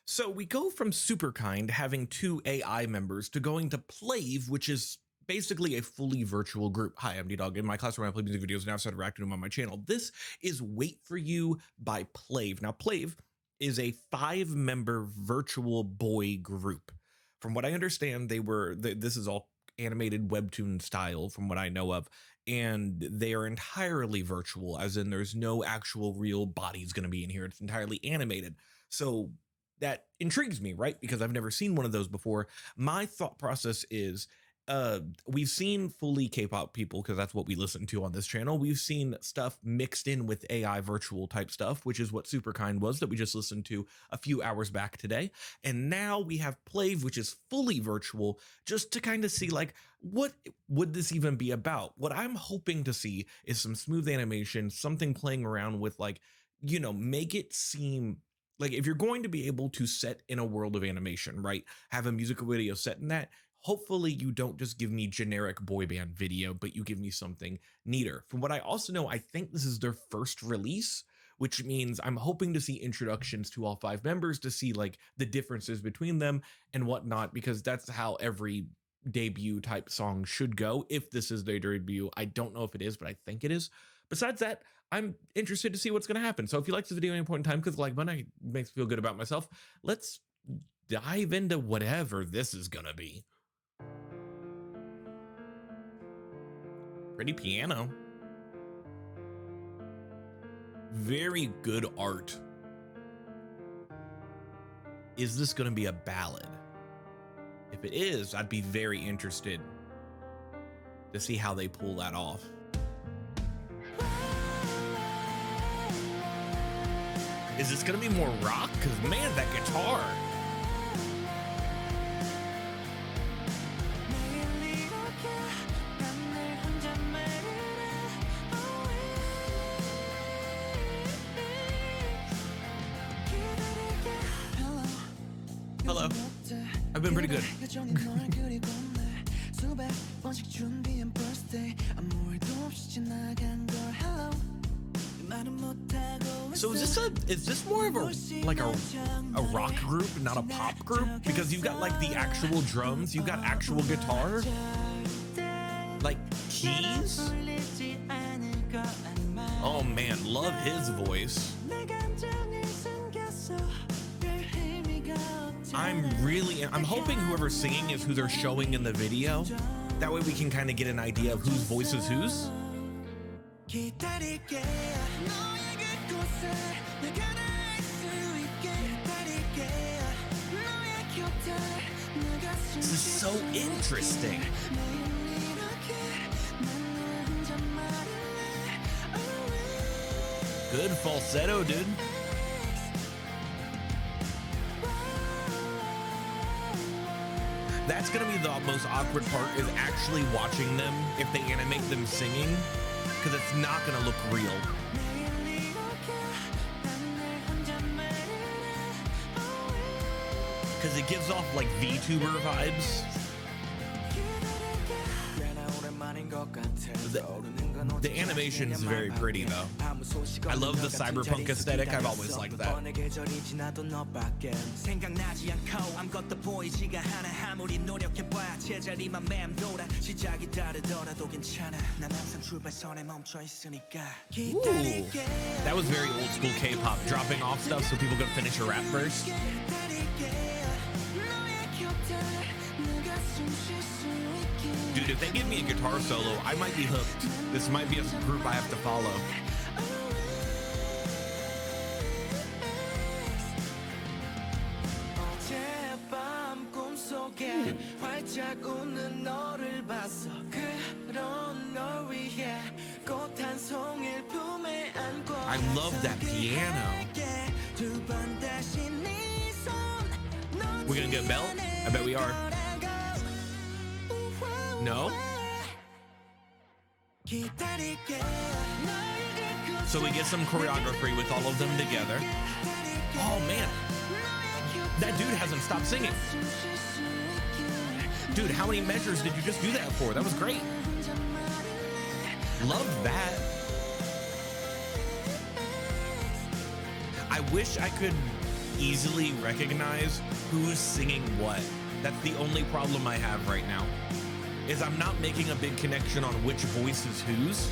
So we go from Superkind having 2 AI members to going to PLAVE, which is basically a fully virtual group. Hi, I'm Ddog. In my class where I play music videos and now I've started reacting to them on my channel. This is Wait For You by PLAVE. Now, PLAVE is a 5-member virtual boy group. From what I understand, this is all animated webtoon style from what I know of, and they are entirely virtual, as in there's no actual real bodies going to be in here. It's entirely animated. So that intrigues me, right? Because I've never seen one of those before. My thought process is, we've seen fully K-pop people because that's what we listen to on this channel. We've seen stuff mixed in with AI virtual type stuff, which is what Superkind was that we just listened to a few hours back today. And now we have PLAVE, which is fully virtual, just to kind of see like, what would this even be about? What I'm hoping to see is some smooth animation, something playing around with like, you know, make it seem like if you're going to be able to set in a world of animation, right? Have a musical video set in that. Hopefully you don't just give me generic boy band video, but you give me something neater. From what I also know, I think this is their first release, which means I'm hoping to see introductions to all 5 members to see like the differences between them and whatnot, because that's how every debut type song should go. If this is their debut, I don't know if it is, but I think it is. Besides that, I'm interested to see what's going to happen. So if you like this video at any point in time, because like when it makes me feel good about myself, let's dive into whatever this is going to be. Pretty piano. Very good art. Is this going to be a ballad? If it is, I'd be very interested to see how they pull that off. Is this going to be more rock? Because man, that guitar. Hello. I've been pretty good. So is this more of a rock group, not a pop group? Because you've got like the actual drums, you've got actual guitar, like keys. Oh man, love his voice. I'm hoping whoever's singing is who they're showing in the video. That way we can kind of get an idea of whose voice is whose. This is so interesting. Good falsetto, dude. That's gonna be the most awkward part, is actually watching them if they animate them singing, because it's not gonna look real. Because it gives off like VTuber vibes. The animation is very pretty though. I love the cyberpunk aesthetic. I've always liked that. Ooh, that was very old school K-pop, dropping off stuff so people could finish a rap verse. Dude, if they give me a guitar solo, I might be hooked. This might be a group I have to follow. I love that piano. We're gonna get a belt? I bet we are. No? So we get some choreography with all of them together. Oh man, that dude hasn't stopped singing. Dude, how many measures did you just do that for? That was great. Love that. I wish I could easily recognize who's singing what. That's the only problem I have right now, is I'm not making a big connection on which voice is whose.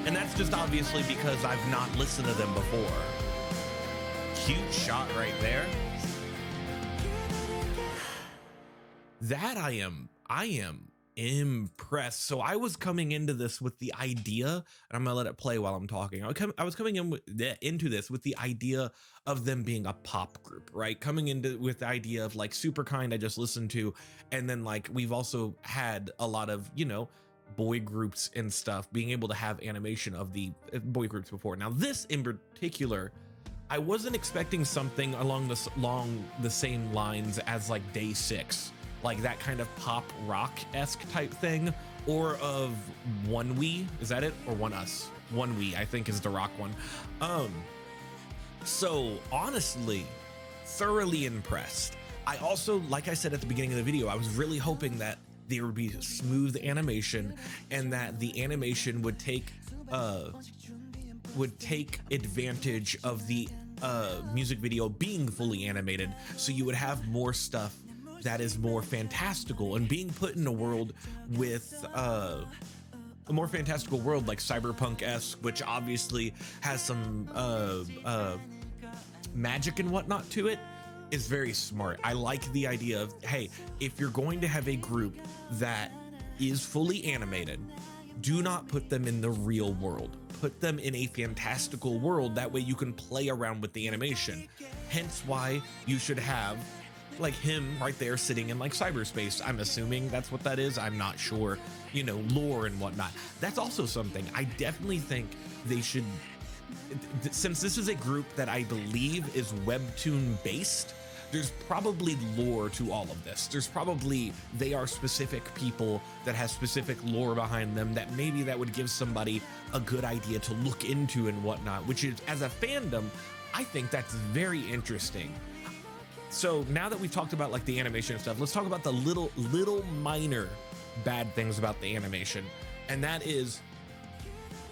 And that's just obviously because I've not listened to them before. Cute shot right there. That I am impressed. So I was coming into this with the idea, and I'm gonna let it play while I'm talking. I was coming into this with the idea of them being a pop group, right? Coming into with the idea of like Super Kind I just listened to, and then like we've also had a lot of, you know, boy groups and stuff, being able to have animation of the boy groups before. Now this in particular, I wasn't expecting something along the same lines as like Day 6, like that kind of pop rock-esque type thing, or of One We, is that it? Or One Us? One We, I think, is the rock one. So honestly, thoroughly impressed. I also, like I said at the beginning of the video, I was really hoping that there would be smooth animation, and that the animation would take advantage of the music video being fully animated, so you would have more stuff that is more fantastical and being put in a world with a more fantastical world like cyberpunk-esque, which obviously has some magic and whatnot to it, is very smart. I like the idea of, hey, if you're going to have a group that is fully animated, do not put them in the real world. Put them in a fantastical world. That way you can play around with the animation. Hence why you should have like him right there sitting in like cyberspace. I'm assuming that's what that is. I'm not sure, you know, lore and whatnot. That's also something I definitely think they should, since this is a group that I believe is webtoon based, there's probably lore to all of this. There's probably, they are specific people that have specific lore behind them that maybe that would give somebody a good idea to look into and whatnot, which is, as a fandom, I think that's very interesting. So now that we've talked about like the animation and stuff, let's talk about the little minor bad things about the animation. And that is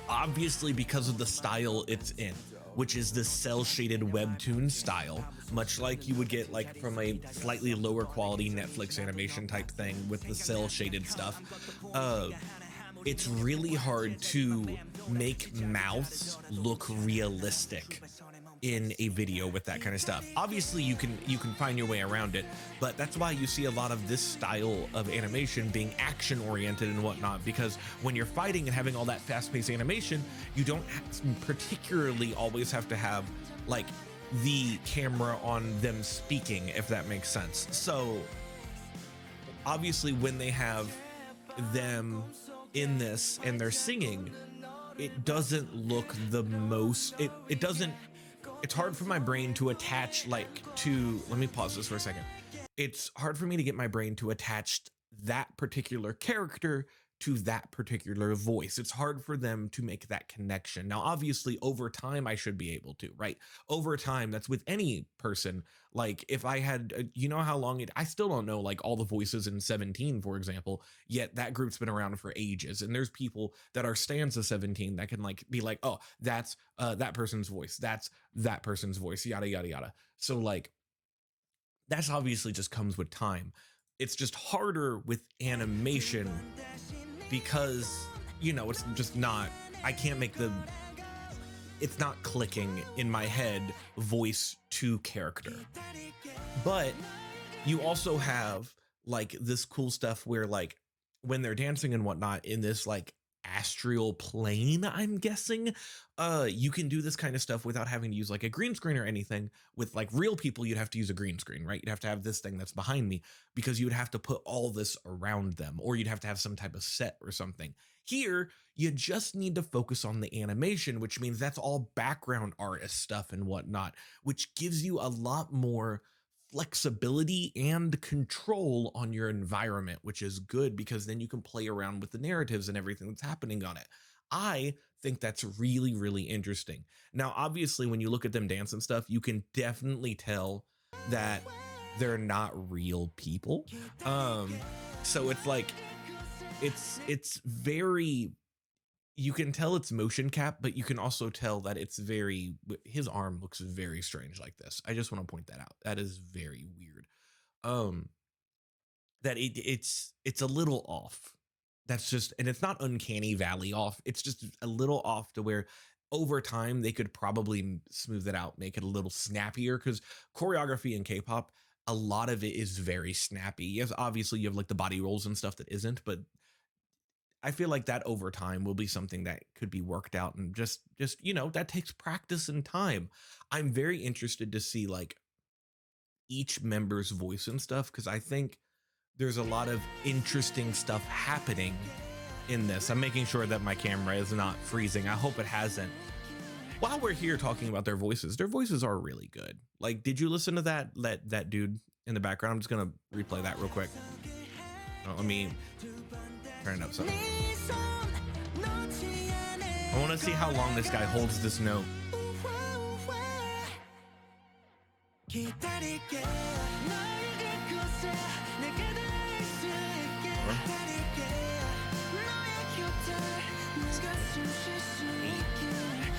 obviously because of the style it's in, which is the cell shaded webtoon style, much like you would get like from a slightly lower quality Netflix animation type thing with the cell shaded stuff. It's really hard to make mouths look realistic in a video with that kind of stuff. Obviously you can find your way around it, but that's why you see a lot of this style of animation being action oriented and whatnot, because when you're fighting and having all that fast-paced animation, you don't particularly always have to have like the camera on them speaking, if that makes sense. So obviously when they have them in this and they're singing, it doesn't look the most, it doesn't, it's hard for my brain to attach like to, let me pause this for a second. It's hard for me to get my brain to attach that particular character to that particular voice. It's hard for them to make that connection. Now, obviously over time I should be able to, right? Over time, that's with any person. Like if I had, you know how long I still don't know like all the voices in 17, for example, yet that group's been around for ages. And there's people that are stans of 17 that can like be like, oh, that's that person's voice. That's that person's voice, yada, yada, yada. So like, that's obviously just comes with time. It's just harder with animation because, you know, it's just not, I can't make the, it's not clicking in my head voice to character. But you also have like this cool stuff where like when they're dancing and whatnot in this like astral plane, I'm guessing, you can do this kind of stuff without having to use like a green screen or anything. With like real people, you'd have to use a green screen, right? You'd have to have this thing that's behind me because you would have to put all this around them, or you'd have to have some type of set or something. Here, you just need to focus on the animation, which means that's all background artist stuff and whatnot, which gives you a lot more flexibility and control on your environment, which is good because then you can play around with the narratives and everything that's happening on it. I think that's really, really interesting. Now, obviously, when you look at them dance and stuff, you can definitely tell that they're not real people. So it's like, it's very, you can tell it's motion cap, but you can also tell that it's very, his arm looks very strange like this. I just want to point that out. That is very weird. Um, that it's a little off. That's just, and it's not uncanny valley off. It's just a little off to where over time they could probably smooth it out, make it a little snappier, because choreography in K-pop, a lot of it is very snappy. Yes, obviously you have like the body rolls and stuff that isn't, but I feel like that over time will be something that could be worked out, and just that takes practice and time. I'm very interested to see like each member's voice and stuff, because I think there's a lot of interesting stuff happening in this. I'm making sure that my camera is not freezing. I hope it hasn't. While we're here talking about their voices are really good. Like, did you listen to that dude in the background? I'm just gonna replay that real quick. Let me turn it up some. I want to see how long this guy holds this note.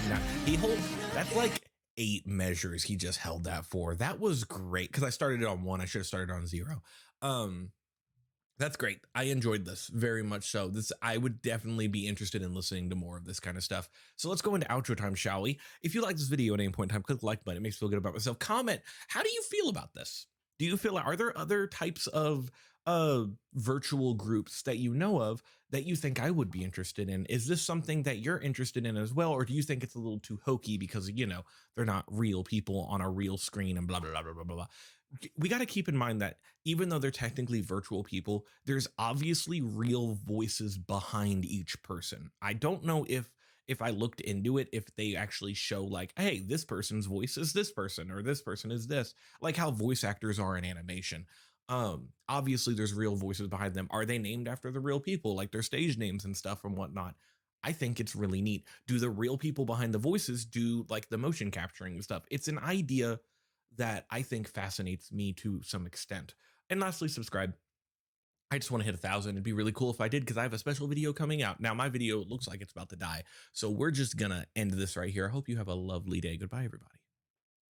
Now, that's like 8 measures he just held that for. That was great, because I started it on 1. I should have started on 0. That's great. I enjoyed this very much so. I would definitely be interested in listening to more of this kind of stuff. So let's go into outro time, shall we? If you like this video at any point in time, click the like button. It makes me feel good about myself. Comment, how do you feel about this? Do you feel, are there other types of virtual groups that you know of that you think I would be interested in? Is this something that you're interested in as well? Or do you think it's a little too hokey because, they're not real people on a real screen and blah, blah, blah, blah, blah, blah. We got to keep in mind that even though they're technically virtual people, there's obviously real voices behind each person. I don't know if I looked into it, if they actually show like, hey, this person's voice is this person, or this person is this, like how voice actors are in animation. Obviously there's real voices behind them. Are they named after the real people, like their stage names and stuff and whatnot? I think it's really neat. Do the real people behind the voices do like the motion capturing and stuff? It's an idea that I think fascinates me to some extent. And lastly, subscribe. I just want to hit 1,000. It'd be really cool if I did, because I have a special video coming out. Now, my video looks like it's about to die, so we're just gonna end this right here. I hope you have a lovely day. Goodbye, everybody.